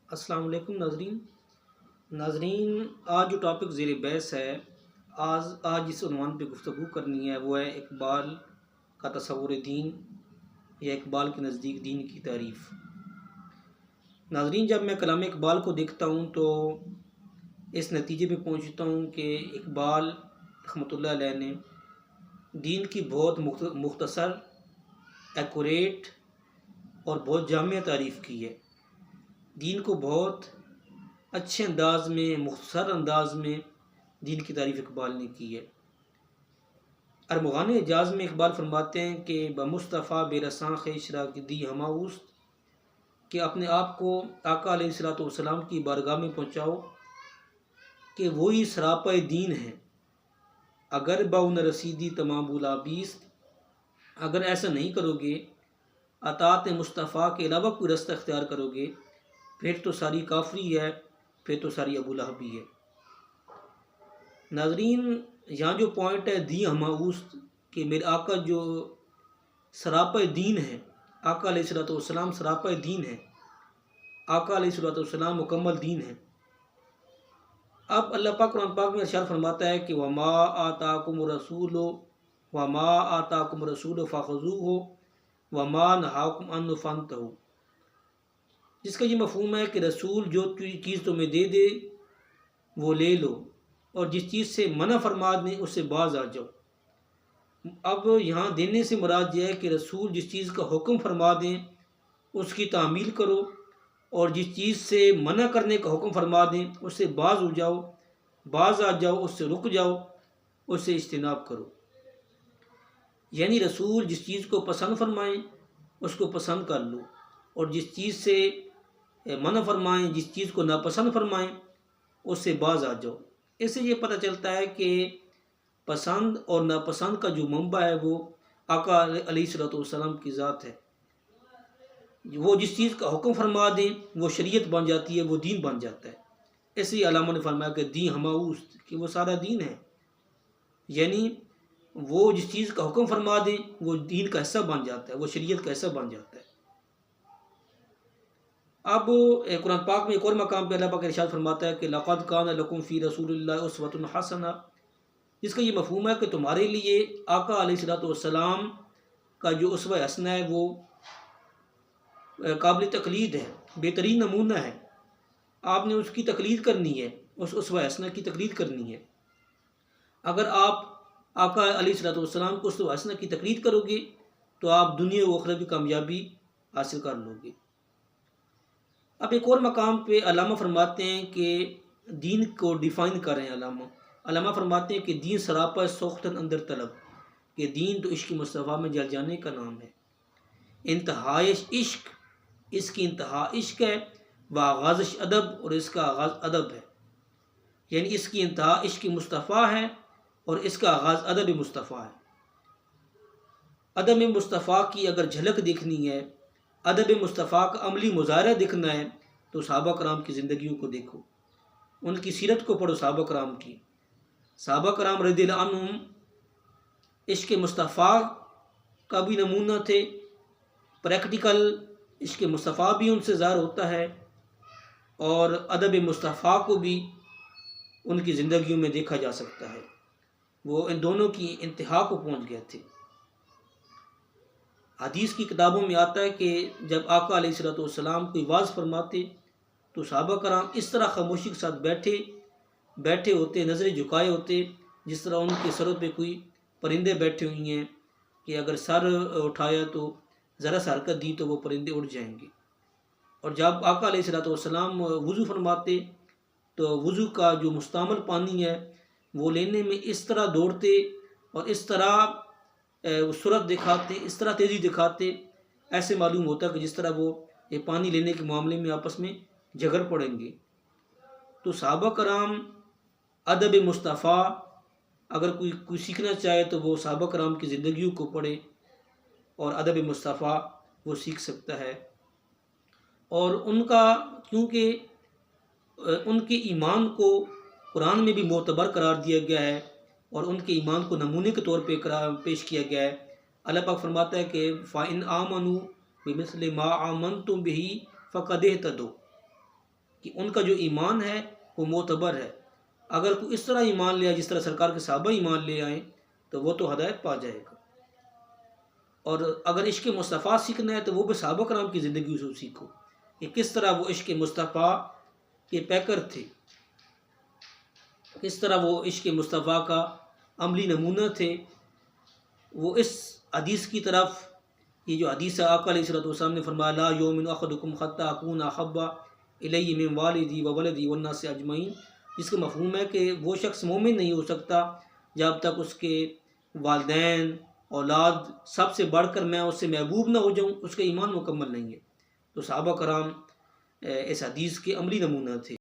अस्सलाम वालेकुम नाजरीन, आज जो टॉपिक ज़ेर बहस है, आज जिस उन्वान पे गुफ्तगू करनी है वो है इकबाल का तस्वुर दीन या इकबाल के नज़दीक दीन की तारीफ़। नाजरीन, जब मैं कलाम इकबाल को देखता हूँ तो इस नतीजे पे पहुँचता हूँ कि इकबाल रहमतुल्लाह अलैह ने दीन की बहुत मुख्तसर, एक्यूरेट और बहुत जामिया तारीफ़ की है। दीन को बहुत अच्छे अंदाज में, मुख्तसर अंदाज में दीन की तारीफ़ इकबाल ने की है। अरमग़ान एजाज़ में इकबाल फरमाते हैं कि बमुस्तफ़ा बेरसां ख़ेशरा की दी हमाउस्त, कि अपने आप को आका अलैहिस्सलातु वस्सलाम की बारगाह में पहुँचाओ कि वही सरापा दीन है। अगर बाउन रसीदी तमाबुलाबीस्त, अगर ऐसा नहीं करोगे, अतात मुस्तफ़ा के अलावा कोई रास्ता अख्तियार करोगे, फिर तो सारी काफरी है, फिर तो सारी अबू लहब है। नाजरीन, यहाँ जो पॉइंट है दी हमाउस्त, कि मेरे आका जो सरापा दीन है, आका अलैहिस्सलातु वस्सलाम सरापा दीन है, आका अलैहिस्सलातु वस्सलाम मुकम्मल दीन है। अब अल्लाह पाक कुरान पाक में इरशाद फरमाता है कि वमा आताकुम रसूल फ़ख़ुज़ूहु वमा नहाकुम अन्हु फ़न्तहू, जिसका ये मफ़हूम है कि रसूल जो चीज़ तुम्हें दे दे वो ले लो, और जिस चीज़ से मना फरमा दें उससे बाज आ जाओ। अब यहाँ देने से मुराद यह है कि रसूल जिस चीज़ का हुक्म फरमा दें उसकी तामील करो, और जिस चीज़ से मना करने का हुक्म फरमा दें उससे बाज हो जाओ, बाज आ जाओ, उससे रुक जाओ, उससे इज्तिनाब करो। यानी रसूल जिस चीज़ को पसंद फरमाएँ उसको पसंद कर लो, और जिस चीज़ से मना फरमाएँ, जिस चीज़ को नापसंद फरमाएँ उससे बाज आ जाओ। इससे ये पता चलता है कि पसंद और नापसंद का जो मंबा है वो आका अलैहिस्सलातु वस्सलाम की ज़ात है। वो जिस चीज़ का हुक्म फरमा दें वो शरीयत बन जाती है, वो दीन बन जाता है। ऐसे ही अल्लामा ने फरमाया कि दी हमाउस्त, कि वो सारा दीन है। यानी वो जिस चीज़ का हुक्म फरमा दें वो दीन का हिस्सा बन जाता है, वो शरीयत का हिस्सा बन जाता है। अब कुरान पाक में एक और मकाम पे अल्लाह पाक इरशाद फरमाता है कि लक़द कान लकुम फ़ी रसूलिल्लाहि उस्वतुन हसना, जिसका ये मफ़हूम है कि तुम्हारे लिए आका अलैहिस्सलातु वस्सलाम का जो उसवा हसना है वो काबिल तक़लीद है, बेहतरीन नमूना है। आपने उसकी तक़लीद करनी है, उस उसवा हसना की तक़लीद करनी है। अगर आप आका अलैहिस्सलातु वस्सलाम को उसवा हसना की तक़लीद करोगे तो आप दुनिया व आखिरत की कामयाबी हासिल कर लोगे। अब एक और मकाम पे अल्लामा फरमाते हैं कि दीन को डिफ़ाइन कर रहे हैं। अल्लामा फरमाते हैं कि दीन सरापा सोख्तन अंदर तलब, कि दीन तो इश्क मुस्तफ़ा में जल जाने का नाम है। इंतहाइश इश्क, इसकी इंतहा इश्क है, व आगाज़ अदब, और इसका आगाज़ अदब है। यानी इसकी इंतहा इश्क मुस्तफ़ा है और इसका आगाज़ अदब मुस्तफ़ा है। अदब मुस्तफ़ा की अगर झलक देखनी है, अदब मुस्तफ़ा का अमली मुज़ाहरा देखना है तो सहाबा कराम की ज़िंदगियों को देखो, उनकी सीरत को पढ़ो। सहाबा कराम की, सहाबा कराम रज़ियल्लाहु अन्हुम इश्क़ मुस्तफ़ा का भी नमूना थे। प्रैक्टिकल इश्क़ मुस्तफ़ा भी उनसे ज़ाहिर होता है, और अदब मुस्तफ़ा को भी उनकी ज़िंदगियों में देखा जा सकता है। वो इन दोनों की इंतहा को पहुँच गए थे। हदीस की किताबों में आता है कि जब आका अलैहिस्सलातु वस्सलाम कोई वाज़ फरमाते तो सहाबा कराम इस तरह खामोशी के साथ बैठे होते, नज़रें झुकाए होते, जिस तरह उनके सरों पे कोई परिंदे बैठे हुए हैं, कि अगर सर उठाया तो ज़रा सा हरकत दी तो वो परिंदे उड़ जाएंगे। और जब आका अलैहिस्सलातु वस्सलाम वज़ू फरमाते तो वज़ू का जो मुस्तामल पानी है वो लेने में इस तरह दौड़ते और इस तरह सूरत दिखाते, इस तरह तेज़ी दिखाते, ऐसे मालूम होता कि जिस तरह वो ये पानी लेने के मामले में आपस में झगड़ पड़ेंगे। तो सहाबा कराम अदब मुस्तफ़ा अगर कोई सीखना चाहे तो वो सहाबा कराम की ज़िंदगियों को पढ़े, और अदब मुस्तफ़ा वो सीख सकता है। और उनका, क्योंकि उनके ईमान को कुरान में भी मोतबर करार दिया गया है और उनके ईमान को नमूने के तौर पे पेश किया गया है। अल्लाह पाक फरमाता है कि फ़ाइन आमनु बिमिस्लि मा आमनतुम बिही फ़क़द इहतदौ, कि उनका जो ईमान है वो मोतबर है। अगर कोई इस तरह ईमान ले आए जिस तरह सरकार के सहाबा ईमान ले आए तो वो तो हदायत पा जाएगा। और अगर इश्क़ मुस्तफ़ा सीखना है तो वो भी सहाबा कराम की ज़िंदगी से सीखो कि किस तरह वो इश्क़ मुस्तफ़ा के पैकर थे, किस तरह वो इश्क़ मुस्तफ़ा का अमली नमूना थे। वो इस हदीस की तरफ, ये जो हदीस है आका अलैहिस्सलाम ने फरमाया ला युमिनु अहदुकुम हत्ता अकूना अहब्बा इलैहि मिन वालिदी व वलदी वन्नासि अजमईन, जिसका मफ़हूम है कि वो शख्स मोमिन नहीं हो सकता जब तक उसके वालिदैन औलाद सबसे बढ़कर मैं उससे महबूब ना हो जाऊँ, उसका ईमान मुकम्मल नहीं है। तो सहाबा कराम इस हदीस के अमली नमूना थे।